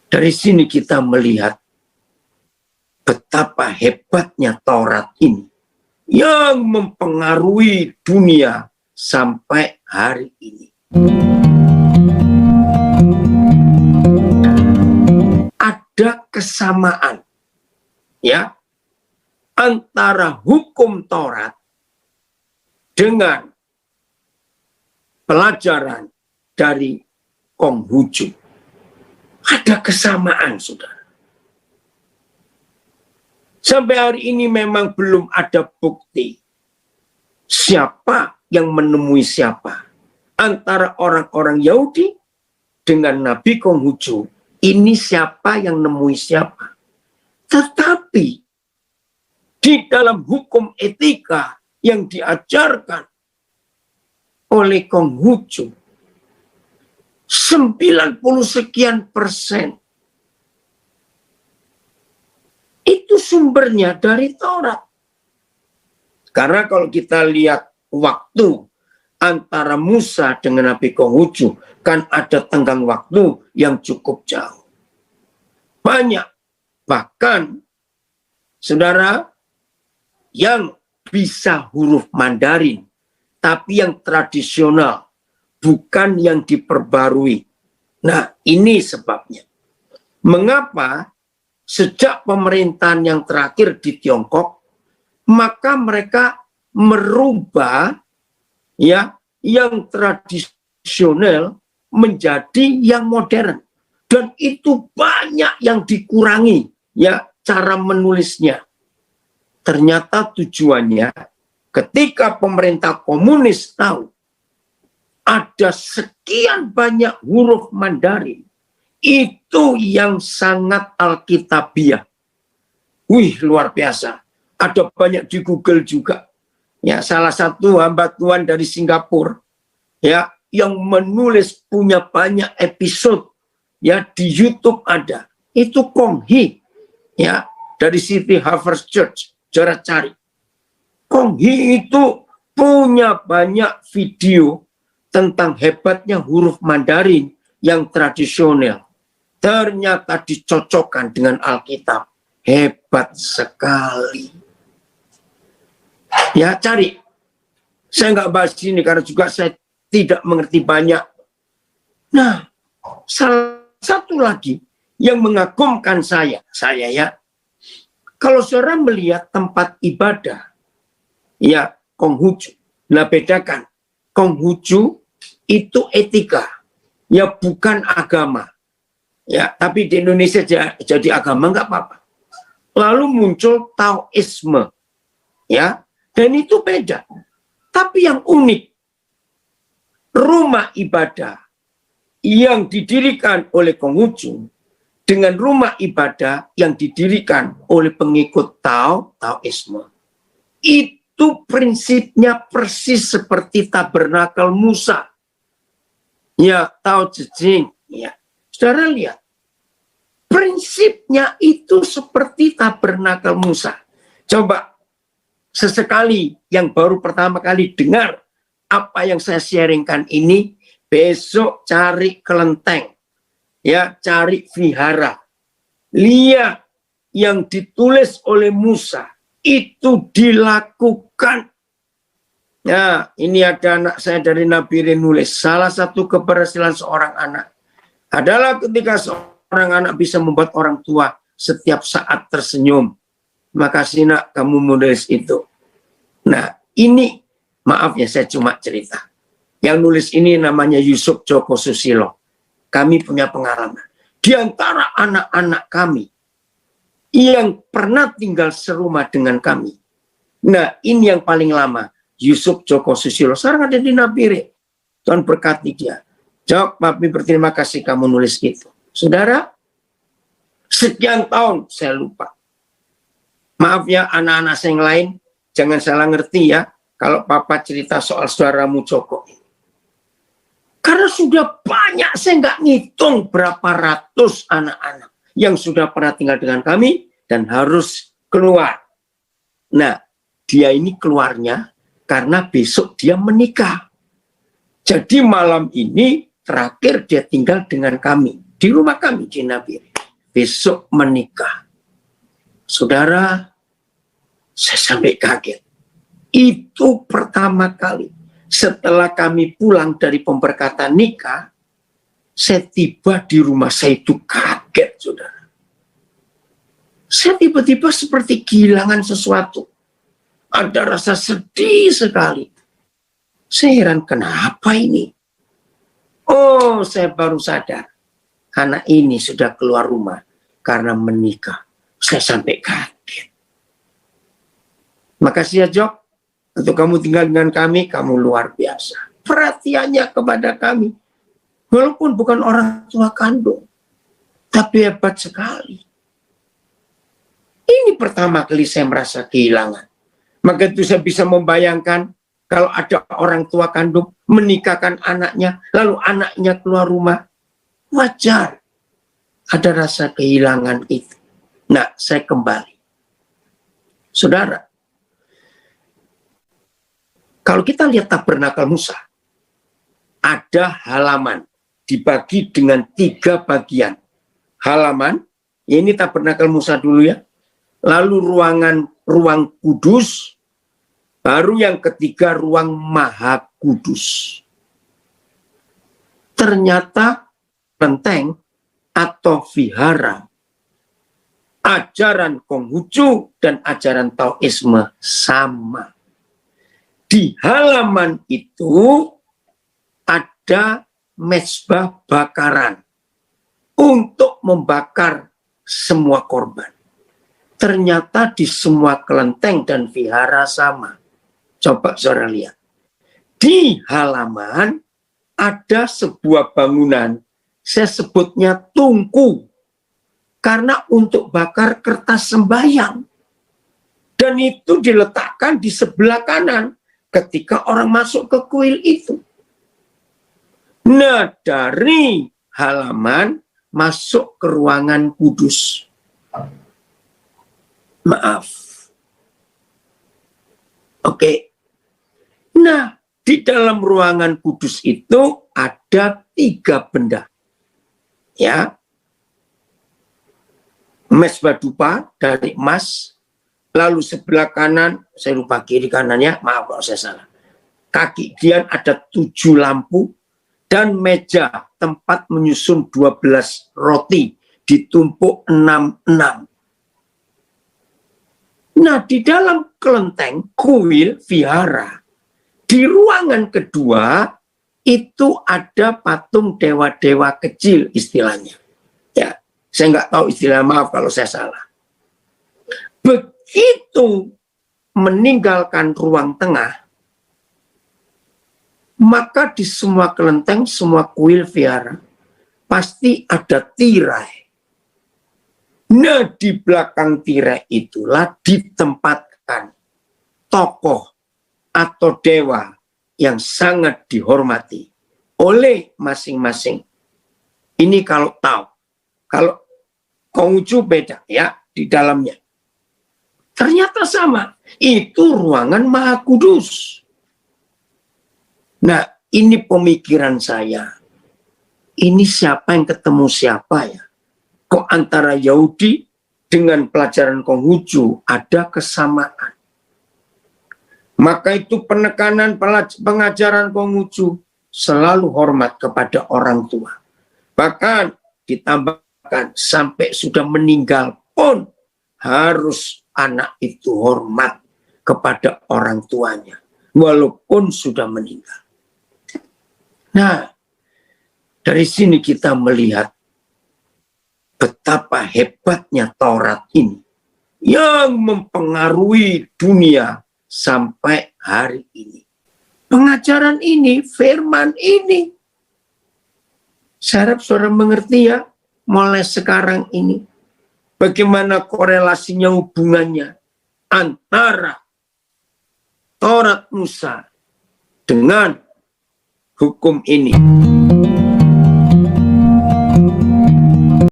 Dari sini kita melihat betapa hebatnya Taurat ini yang mempengaruhi dunia sampai hari ini. Ada kesamaan ya antara hukum Taurat dengan pelajaran dari Konghucu. Ada kesamaan, saudara. Sampai hari ini memang belum ada bukti siapa yang menemui siapa. Antara orang-orang Yahudi dengan Nabi Konghucu. Ini siapa yang nemui siapa. Tetapi di dalam hukum etika yang diajarkan oleh Konghucu, 90 sekian persen itu sumbernya dari Taurat. Karena kalau kita lihat waktu antara Musa dengan Nabi Konghucu, kan ada tenggang waktu yang cukup jauh. Banyak. Bahkan, saudara, yang bisa huruf Mandarin, tapi yang tradisional, bukan yang diperbarui. Nah, ini sebabnya. Mengapa sejak pemerintahan yang terakhir di Tiongkok, maka mereka merubah ya yang tradisional menjadi yang modern. Dan itu banyak yang dikurangi ya cara menulisnya. Ternyata tujuannya ketika pemerintah komunis tahu ada sekian banyak huruf Mandarin, itu yang sangat alkitabiah. Wih, luar biasa. Ada banyak di Google juga. Ya, salah satu hamba Tuhan dari Singapura ya yang menulis punya banyak episode ya di YouTube ada. Itu Kong Hee ya dari City Harvest Church. Cara cari. Kong Hee itu punya banyak video tentang hebatnya huruf Mandarin yang tradisional. Ternyata dicocokkan dengan Alkitab. Hebat sekali. Ya, cari. Saya nggak bahas ini karena juga saya tidak mengerti banyak. Nah, salah satu lagi yang mengagumkan saya ya, kalau saudara melihat tempat ibadah, ya, Konghucu. Nah, bedakan. Konghucu itu etika, ya bukan agama. Ya, tapi di Indonesia jadi agama nggak apa-apa. Lalu muncul Taoisme, ya, dan itu beda. Tapi yang unik, rumah ibadah yang didirikan oleh Konghucu dengan rumah ibadah yang didirikan oleh pengikut Taoisme, itu prinsipnya persis seperti tabernakel Musa. Ya, Tao Te Ching. Ya. Saudara lihat, prinsipnya itu seperti tabernakel Musa. Coba, sesekali yang baru pertama kali dengar apa yang saya sharingkan ini, besok cari kelenteng. Ya, cari vihara. Lihat yang ditulis oleh Musa. Itu dilakukan. Nah, ini ada anak saya dari Nabire nulis. Salah satu keberhasilan seorang anak adalah ketika seorang anak bisa membuat orang tua setiap saat tersenyum. Makasih nak, kamu menulis itu. Nah, ini, maaf ya saya cuma cerita. Yang nulis ini namanya Yusuf Joko Susilo. Kami punya pengalaman. Di antara anak-anak kami yang pernah tinggal serumah dengan kami. Nah, ini yang paling lama. Yusuf Joko Susilo. Sekarang ada di Nabire. Tuhan berkati dia. Jok, papi berterima kasih kamu nulis gitu. Saudara, sekian tahun saya lupa. Maaf ya anak-anak saya yang lain. Jangan salah ngerti ya. Kalau papa cerita soal saudaramu Joko. Karena sudah banyak, saya nggak ngitung berapa ratus anak-anak yang sudah pernah tinggal dengan kami dan harus keluar. Nah, dia ini keluarnya karena besok dia menikah. Jadi malam ini terakhir dia tinggal dengan kami di rumah kami di Nabire. besok menikah. Saudara, saya sampai kaget. Itu pertama kali setelah kami pulang dari pemberkatan nikah, saya tiba di rumah, saya itu kaget, saudara. Saya tiba-tiba seperti kehilangan sesuatu. Ada rasa sedih sekali. Saya heran, kenapa ini? Oh, saya baru sadar. Anak ini sudah keluar rumah karena menikah. Saya sampai kaget. Makasih ya, Jok. Untuk kamu tinggal dengan kami, kamu luar biasa. Perhatiannya kepada kami. Walaupun bukan orang tua kandung. Tapi hebat sekali. Ini pertama kali saya merasa kehilangan. Maka itu saya bisa membayangkan kalau ada orang tua kandung menikahkan anaknya, lalu anaknya keluar rumah. Wajar. Ada rasa kehilangan itu. Nah, saya kembali. Saudara, kalau kita lihat tabernakel Musa, ada halaman dibagi dengan 3 bagian. Halaman, ini tabernakel Musa dulu ya. Lalu ruang kudus, baru yang ketiga ruang maha kudus. Ternyata kelenteng atau vihara, ajaran Konghucu dan ajaran Taoisme sama. Di halaman itu ada mezbah bakaran untuk membakar semua korban. Ternyata di semua kelenteng dan vihara sama. Coba saudara lihat. Di halaman ada sebuah bangunan, saya sebutnya tungku. Karena untuk bakar kertas sembahyang. Dan itu diletakkan di sebelah kanan ketika orang masuk ke kuil itu. Nah, dari halaman masuk ke ruangan kudus. Maaf. Oke. Nah, di dalam ruangan kudus itu ada 3 benda. Ya. Mezbah dupa dari emas. Lalu sebelah kanan, saya lupa kiri kanannya, maaf kalau saya salah. Kaki Dian ada 7 lampu. Dan meja tempat menyusun 12 roti. Ditumpuk 6-6. Nah, di dalam kelenteng, kuil, vihara, di ruangan kedua, itu ada patung dewa-dewa kecil istilahnya. Ya, saya nggak tahu istilah, maaf kalau saya salah. Begitu meninggalkan ruang tengah, maka di semua kelenteng, semua kuil vihara, pasti ada tirai. Nah, di belakang tirai itulah ditempatkan tokoh atau dewa yang sangat dihormati oleh masing-masing. Ini kalau tahu. Kalau Konghucu beda ya di dalamnya. Ternyata sama. Itu ruangan Maha Kudus. Nah, ini pemikiran saya. Ini siapa yang ketemu siapa ya? Kok antara Yahudi dengan pelajaran Konghucu ada kesamaan. Maka itu penekanan pengajaran Konghucu selalu hormat kepada orang tua. Bahkan ditambahkan sampai sudah meninggal pun harus anak itu hormat kepada orang tuanya. Walaupun sudah meninggal. Nah, dari sini kita melihat betapa hebatnya Taurat ini yang mempengaruhi dunia sampai hari ini. Pengajaran ini, firman ini, saya harap saudara mengerti ya, mulai sekarang ini, bagaimana korelasinya, hubungannya antara Taurat Musa dengan hukum ini.